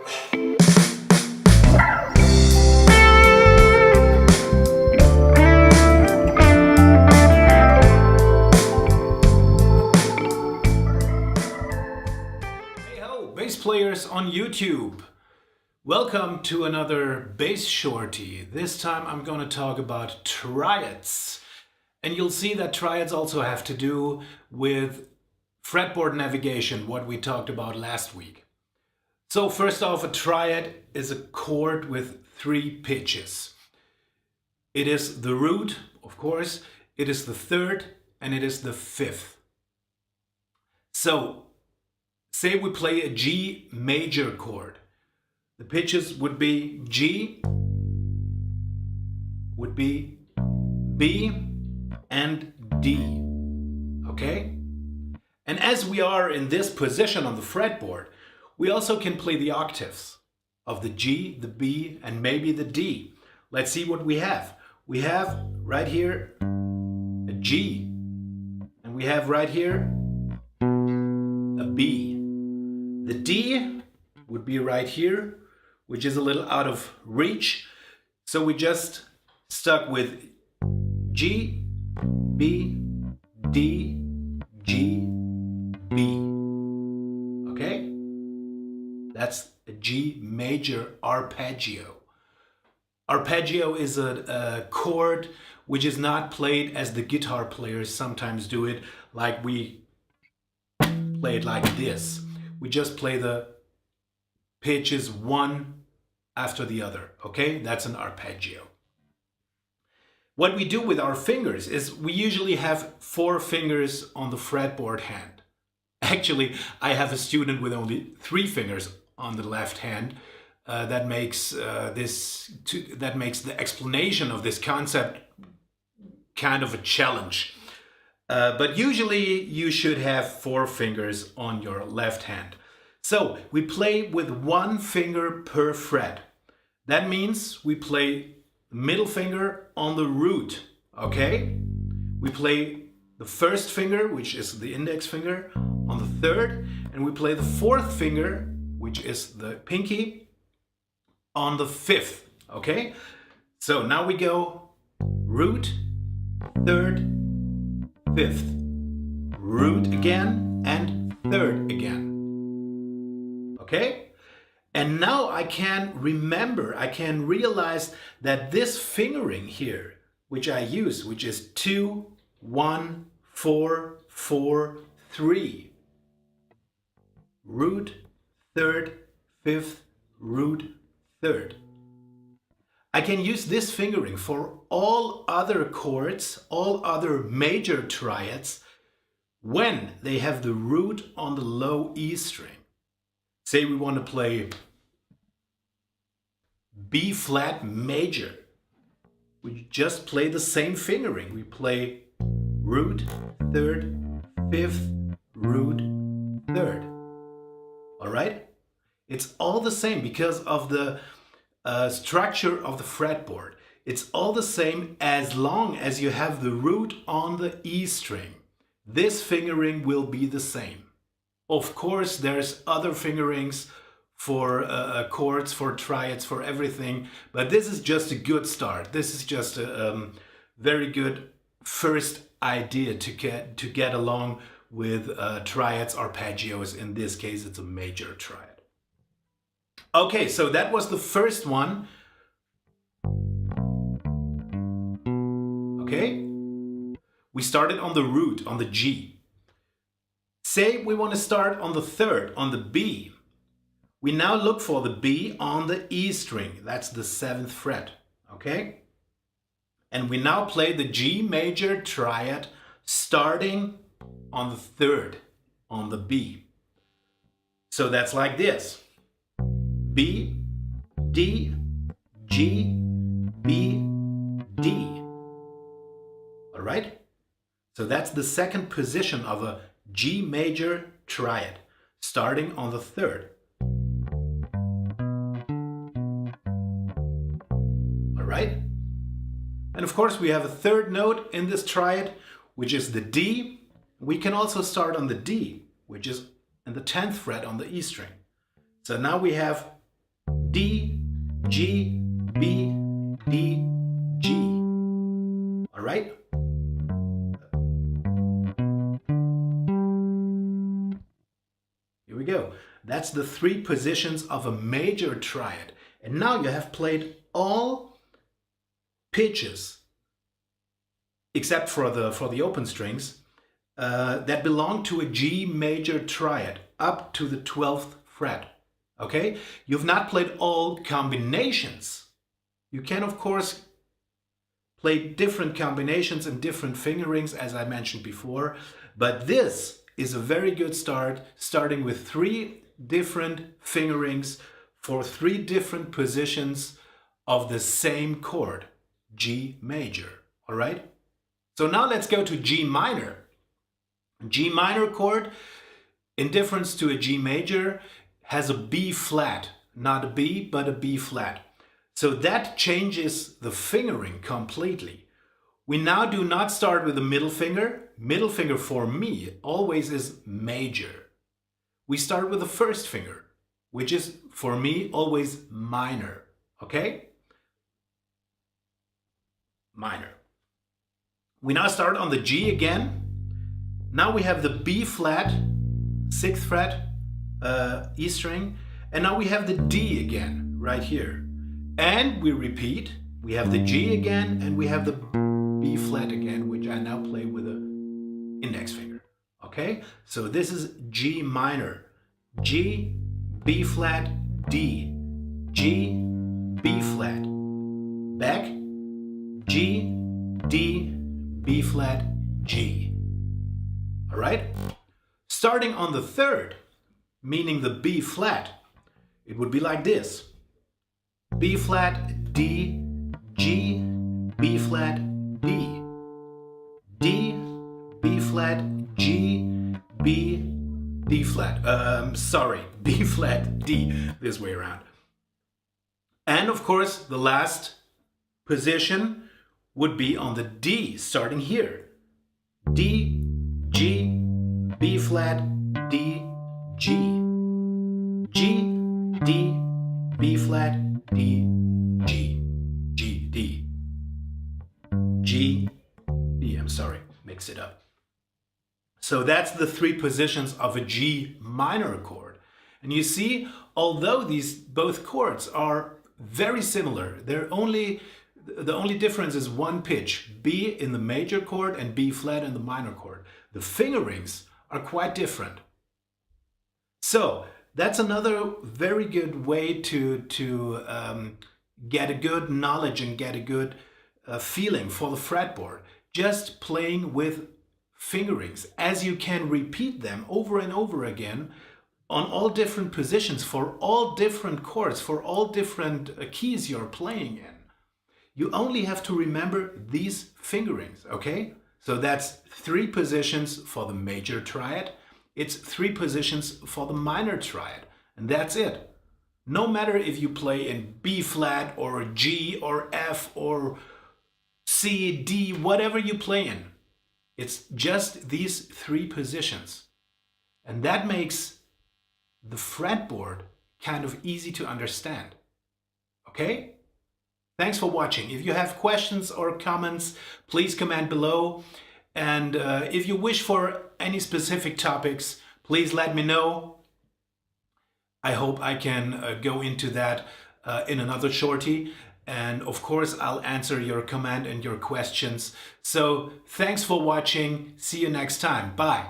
Bass players on YouTube, welcome to another bass shorty. This time I'm going to talk about triads, and you'll see that triads also have to do with fretboard navigation, what we talked about last week. So first off, a triad is a chord with 3 pitches. It is the root, of course, it is the 3rd, and it is the 5th. So say we play a G major chord. The pitches would be G, would be B, and D. Okay? And as we are in this position on the fretboard, we also can play the octaves of the G, the B, and maybe the D. Let's see what we have. We have right here a G, and we have right here a B. The D would be right here, which is a little out of reach. So we just stuck with G, B, D, G, B. Okay? That's a G major arpeggio. Arpeggio is a chord which is not played as the guitar players sometimes do it, like we play it like this. We just play the pitches one after the other, okay? That's an arpeggio. What we do with our fingers is we usually have 4 fingers on the fretboard hand. Actually, I have a student with only 3 fingers on the left hand. That makes the explanation of this concept kind of a challenge. But usually you should have 4 fingers on your left hand. So we play with 1 finger per fret. That means we play the middle finger on the root, okay? We play the 1st finger, which is the index finger, on the 3rd, and we play the 4th finger, which is the pinky, on the 5th, okay? So now we go root, 3rd, 5th, root again, and 3rd again. Okay? And now I can remember, I can realize that this fingering here, which I use, which is 2, 1, 4, 4, 3. Root, 3rd, 5th, root, 3rd. I can use this fingering for all other chords, all other major triads, when they have the root on the low E string. Say we want to play B flat major. We just play the same fingering. We play root, 3rd, 5th, root, 3rd. All right? It's all the same because of the structure of the fretboard. It's all the same as long as you have the root on the E string. This fingering will be the same. Of course, there's other fingerings for chords, for triads, for everything, but this is just a good start. This is just a very good first idea to get along with triads, arpeggios. In this case, it's a major triad. Okay, so that was the first one. Okay, we started on the root, on the G. Say we want to start on the 3rd, on the B. We now look for the B on the E string. That's the 7th fret, okay? And we now play the G major triad starting on the 3rd, on the B. So that's like this. B, D, G, B, D. All right? So that's the 2nd position of a G major triad, starting on the 3rd. All right? And of course we have a 3rd note in this triad, which is the D. We can also start on the D, which is in the 10th fret on the E string. So now we have D, G, B, D, G. All right? Here we go. That's the 3 positions of a major triad. And now you have played all pitches, except for the open strings, that belong to a G major triad up to the 12th fret. Okay? You've not played all combinations. You can, of course, play different combinations and different fingerings, as I mentioned before, but this is a very good start, starting with 3 different fingerings for 3 different positions of the same chord, G major. All right? So now let's go to G minor. G minor chord, in difference to a G major, has a B flat, not a B, but a B flat. So that changes the fingering completely. We now do not start with the middle finger. Middle finger for me always is major. We start with the first finger, which is for me always minor. Okay? Minor. We now start on the G again. Now we have the B flat, 6th fret, E string, and now we have the D again, right here. And we repeat, we have the G again, and we have the B flat again, which I now play with an index finger. Okay? So this is G minor. G, B flat, D. G, B flat. Back. G, D, B flat, G. All right? Starting on the 3rd, meaning the B flat, it would be like this. B flat, D, G, B flat, D. D, B flat, G, B, D flat. B flat, D, this way around. And of course, the last position would be on the D, starting here. D, G, B flat, D, G. G, D, B flat, D, G. G, D. G, D, I'm sorry, mix it up. So that's the 3 positions of a G minor chord. And you see, although these both chords are very similar, the only difference is 1 pitch, B in the major chord and B flat in the minor chord. The fingerings are quite different. So that's another very good way to get a good knowledge and get a good feeling for the fretboard. Just playing with fingerings, as you can repeat them over and over again on all different positions for all different chords, for all different keys you're playing in. You only have to remember these fingerings, okay? So that's 3 positions for the major triad. It's 3 positions for the minor triad, and that's it. No matter if you play in B flat or G or F or C, D, whatever you play in, it's just these 3 positions. And that makes the fretboard kind of easy to understand. Okay? Thanks for watching. If you have questions or comments, please comment below. And if you wish for any specific topics, please let me know. I hope I can go into that in another shorty. And of course, I'll answer your comment and your questions. So thanks for watching. See you next time. Bye.